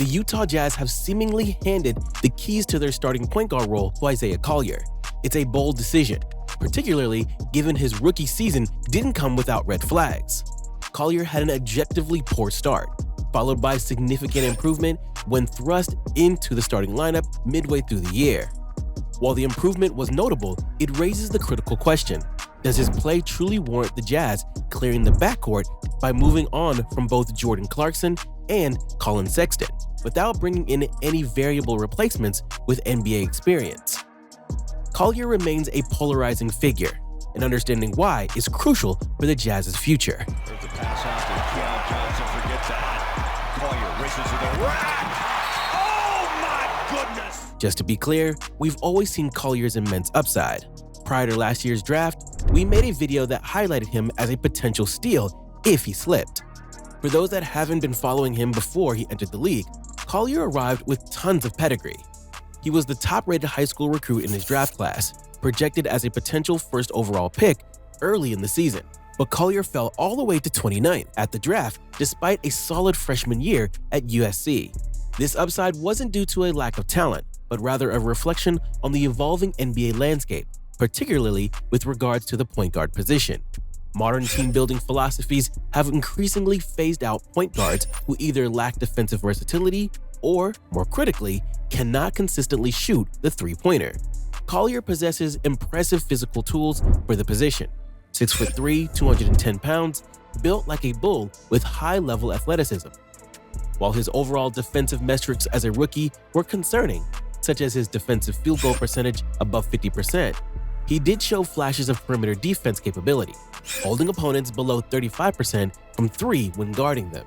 the Utah Jazz have seemingly handed the keys to their starting point guard role to Isaiah Collier. It's a bold decision, particularly given his rookie season didn't come without red flags. Collier had an objectively poor start, followed by significant improvement when thrust into the starting lineup midway through the year. While the improvement was notable, it raises the critical question: does his play truly warrant the Jazz clearing the backcourt by moving on from both Jordan Clarkson and Colin Sexton, without bringing in any variable replacements with NBA experience? Collier remains a polarizing figure, and understanding why is crucial for the Jazz's future. There's the pass out to Keon Johnson. Forget that. Collier races to the rack. Oh my goodness! Just to be clear, we've always seen Collier's immense upside. Prior to last year's draft, we made a video that highlighted him as a potential steal if he slipped. For those that haven't been following him before he entered the league, Collier arrived with tons of pedigree. He was the top-rated high school recruit in his draft class, projected as a potential first overall pick early in the season. But Collier fell all the way to 29th at the draft despite a solid freshman year at USC. This upside wasn't due to a lack of talent, but rather a reflection on the evolving NBA landscape, particularly with regards to the point guard position. Modern team-building philosophies have increasingly phased out point guards who either lack defensive versatility or, more critically, cannot consistently shoot the three-pointer. Collier possesses impressive physical tools for the position. 6'3", 210 pounds, built like a bull with high-level athleticism. While his overall defensive metrics as a rookie were concerning, such as his defensive field goal percentage above 50%, he did show flashes of perimeter defense capability, holding opponents below 35% from three when guarding them.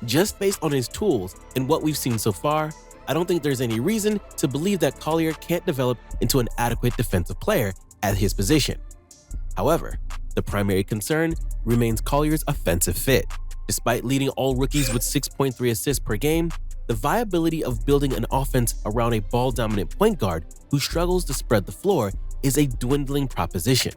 Just based on his tools and what we've seen so far, I don't think there's any reason to believe that Collier can't develop into an adequate defensive player at his position. However, the primary concern remains Collier's offensive fit. Despite leading all rookies with 6.3 assists per game, the viability of building an offense around a ball-dominant point guard who struggles to spread the floor is a dwindling proposition.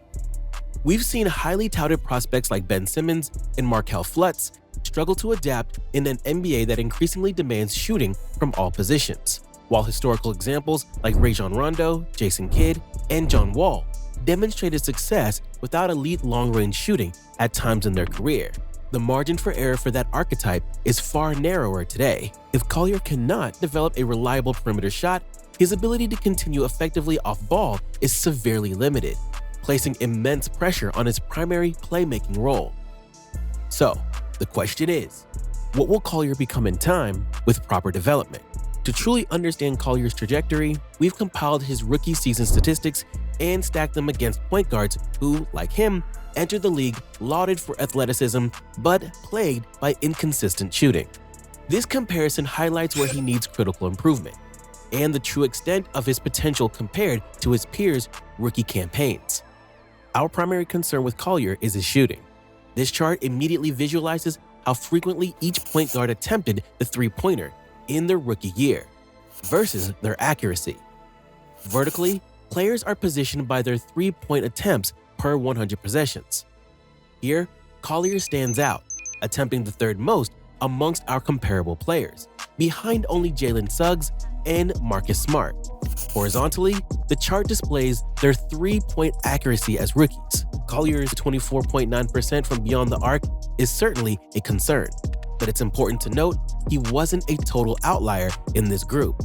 We've seen highly touted prospects like Ben Simmons and Markelle Fultz struggle to adapt in an NBA that increasingly demands shooting from all positions, while historical examples like Rajon Rondo, Jason Kidd, and John Wall demonstrated success without elite long-range shooting at times in their career. The margin for error for that archetype is far narrower today. If Collier cannot develop a reliable perimeter shot, his ability to continue effectively off-ball is severely limited, placing immense pressure on his primary playmaking role. So, the question is, what will Collier become in time with proper development? To truly understand Collier's trajectory, we've compiled his rookie season statistics and stacked them against point guards who, like him, entered the league lauded for athleticism but plagued by inconsistent shooting. This comparison highlights where he needs critical improvement and the true extent of his potential compared to his peers' rookie campaigns. Our primary concern with Collier is his shooting. This chart immediately visualizes how frequently each point guard attempted the three-pointer in their rookie year versus their accuracy. Vertically, players are positioned by their three-point attempts per 100 possessions. Here, Collier stands out, attempting the third most amongst our comparable players, behind only Jalen Suggs and Marcus Smart. Horizontally, the chart displays their three-point accuracy as rookies. Collier's 24.9% from beyond the arc is certainly a concern, but it's important to note he wasn't a total outlier in this group.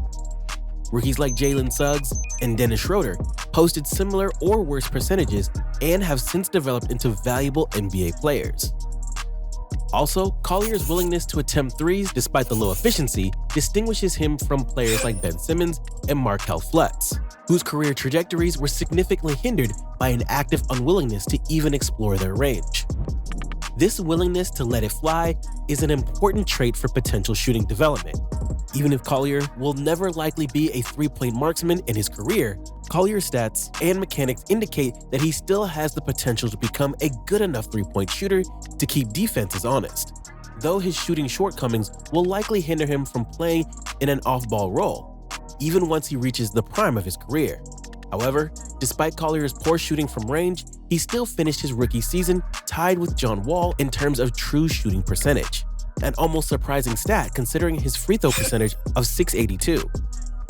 Rookies like Jalen Suggs and Dennis Schroeder posted similar or worse percentages and have since developed into valuable NBA players. Also, Collier's willingness to attempt threes despite the low efficiency distinguishes him from players like Ben Simmons and Markelle Fultz, whose career trajectories were significantly hindered by an active unwillingness to even explore their range. This willingness to let it fly is an important trait for potential shooting development. Even if Collier will never likely be a three-point marksman in his career, Collier's stats and mechanics indicate that he still has the potential to become a good enough three-point shooter to keep defenses honest, though his shooting shortcomings will likely hinder him from playing in an off-ball role, even once he reaches the prime of his career. However, despite Collier's poor shooting from range, he still finished his rookie season tied with John Wall in terms of true shooting percentage. an almost surprising stat considering his free throw percentage of .682.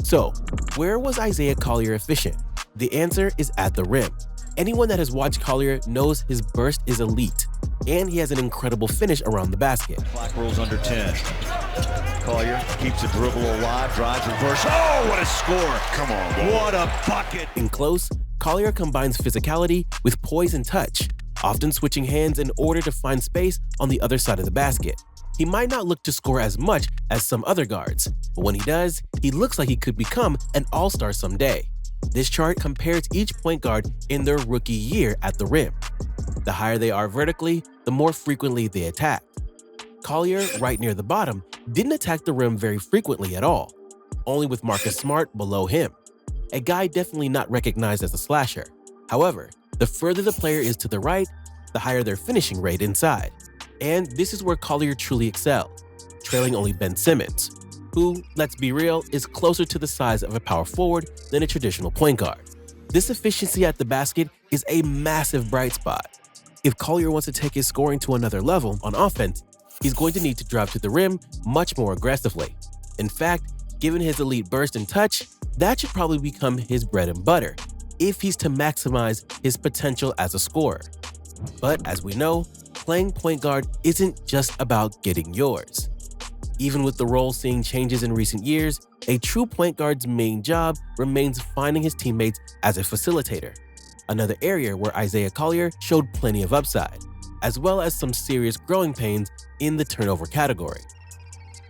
So, where was Isaiah Collier efficient? The answer is at the rim. Anyone that has watched Collier knows his burst is elite, and he has an incredible finish around the basket. Clock rolls under 10. Collier keeps the dribble alive, drives reverse. Oh, what a score! Come on, boy. What a bucket! In close, Collier combines physicality with poise and touch, often switching hands in order to find space on the other side of the basket. He might not look to score as much as some other guards, but when he does, he looks like he could become an all-star someday. This chart compares each point guard in their rookie year at the rim. The higher they are vertically, the more frequently they attack. Collier, right near the bottom, didn't attack the rim very frequently at all, only with Marcus Smart below him, a guy definitely not recognized as a slasher. However, the further the player is to the right, the higher their finishing rate inside. And this is where Collier truly excelled, trailing only Ben Simmons, who, let's be real, is closer to the size of a power forward than a traditional point guard. This efficiency at the basket is a massive bright spot. If Collier wants to take his scoring to another level on offense, he's going to need to drive to the rim much more aggressively. In fact, given his elite burst and touch, that should probably become his bread and butter if he's to maximize his potential as a scorer. But as we know, playing point guard isn't just about getting yours. Even with the role seeing changes in recent years, a true point guard's main job remains finding his teammates as a facilitator, another area where Isaiah Collier showed plenty of upside, as well as some serious growing pains in the turnover category.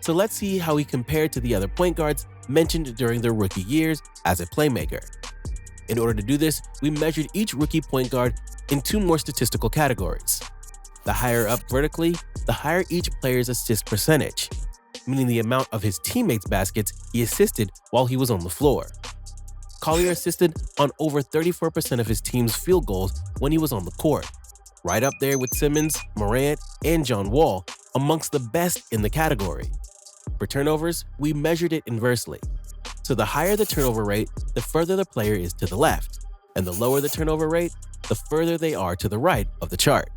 So let's see how he compared to the other point guards mentioned during their rookie years as a playmaker. In order to do this, we measured each rookie point guard in two more statistical categories. The higher up vertically, the higher each player's assist percentage, meaning the amount of his teammates' baskets he assisted while he was on the floor. Collier assisted on over 34% of his team's field goals when he was on the court, right up there with Simmons, Morant, and John Wall, amongst the best in the category. For turnovers, we measured it inversely. So the higher the turnover rate, the further the player is to the left, and the lower the turnover rate, the further they are to the right of the chart.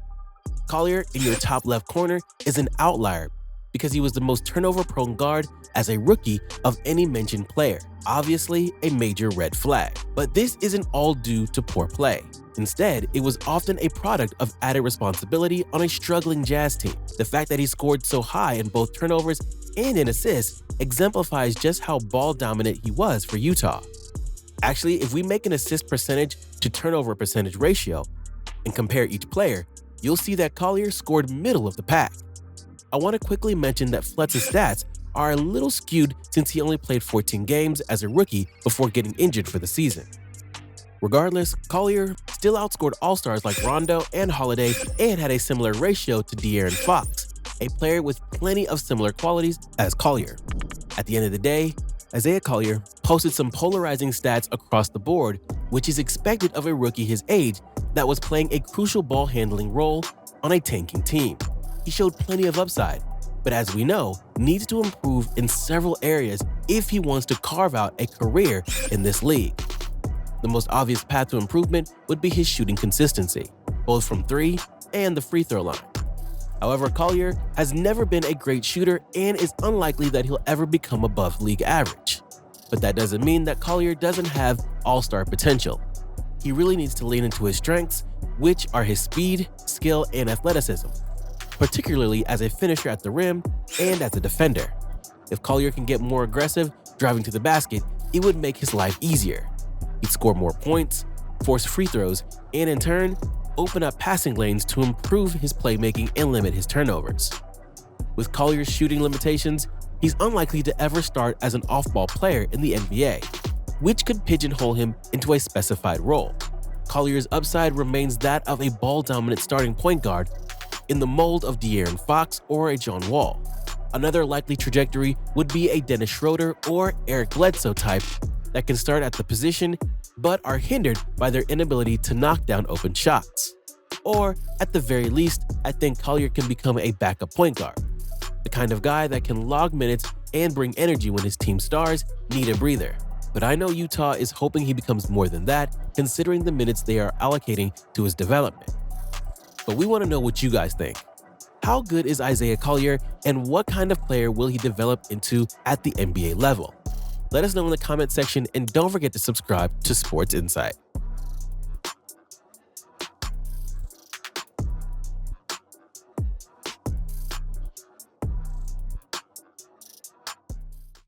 Collier in your top left corner is an outlier because he was the most turnover-prone guard as a rookie of any mentioned player, obviously a major red flag. But this isn't all due to poor play. Instead, it was often a product of added responsibility on a struggling Jazz team. The fact that he scored so high in both turnovers and in assists exemplifies just how ball-dominant he was for Utah. Actually, if we make an assist percentage to turnover percentage ratio and compare each player, you'll see that Collier scored middle of the pack. I want to quickly mention that Fletz's stats are a little skewed since he only played 14 games as a rookie before getting injured for the season. Regardless, Collier still outscored all-stars like Rondo and Holiday and had a similar ratio to De'Aaron Fox, a player with plenty of similar qualities as Collier. At the end of the day, Isaiah Collier posted some polarizing stats across the board, which is expected of a rookie his age that was playing a crucial ball-handling role on a tanking team. He showed plenty of upside, but as we know, needs to improve in several areas if he wants to carve out a career in this league. The most obvious path to improvement would be his shooting consistency, both from three and the free throw line. However, Collier has never been a great shooter and is unlikely that he'll ever become above league average. But that doesn't mean that Collier doesn't have all-star potential. He really needs to lean into his strengths, which are his speed, skill, and athleticism, particularly as a finisher at the rim and as a defender. If Collier can get more aggressive driving to the basket, it would make his life easier. He'd score more points, force free throws, and in turn, open up passing lanes to improve his playmaking and limit his turnovers. With Collier's shooting limitations, he's unlikely to ever start as an off-ball player in the NBA, which could pigeonhole him into a specified role. Collier's upside remains that of a ball-dominant starting point guard in the mold of De'Aaron Fox or a John Wall. Another likely trajectory would be a Dennis Schroeder or Eric Bledsoe type that can start at the position but are hindered by their inability to knock down open shots. Or, at the very least, I think Collier can become a backup point guard, the kind of guy that can log minutes and bring energy when his team stars need a breather. But I know Utah is hoping he becomes more than that, considering the minutes they are allocating to his development. But we want to know what you guys think. How good is Isaiah Collier, and what kind of player will he develop into at the NBA level? Let us know in the comment section, and don't forget to subscribe to Sports Insight.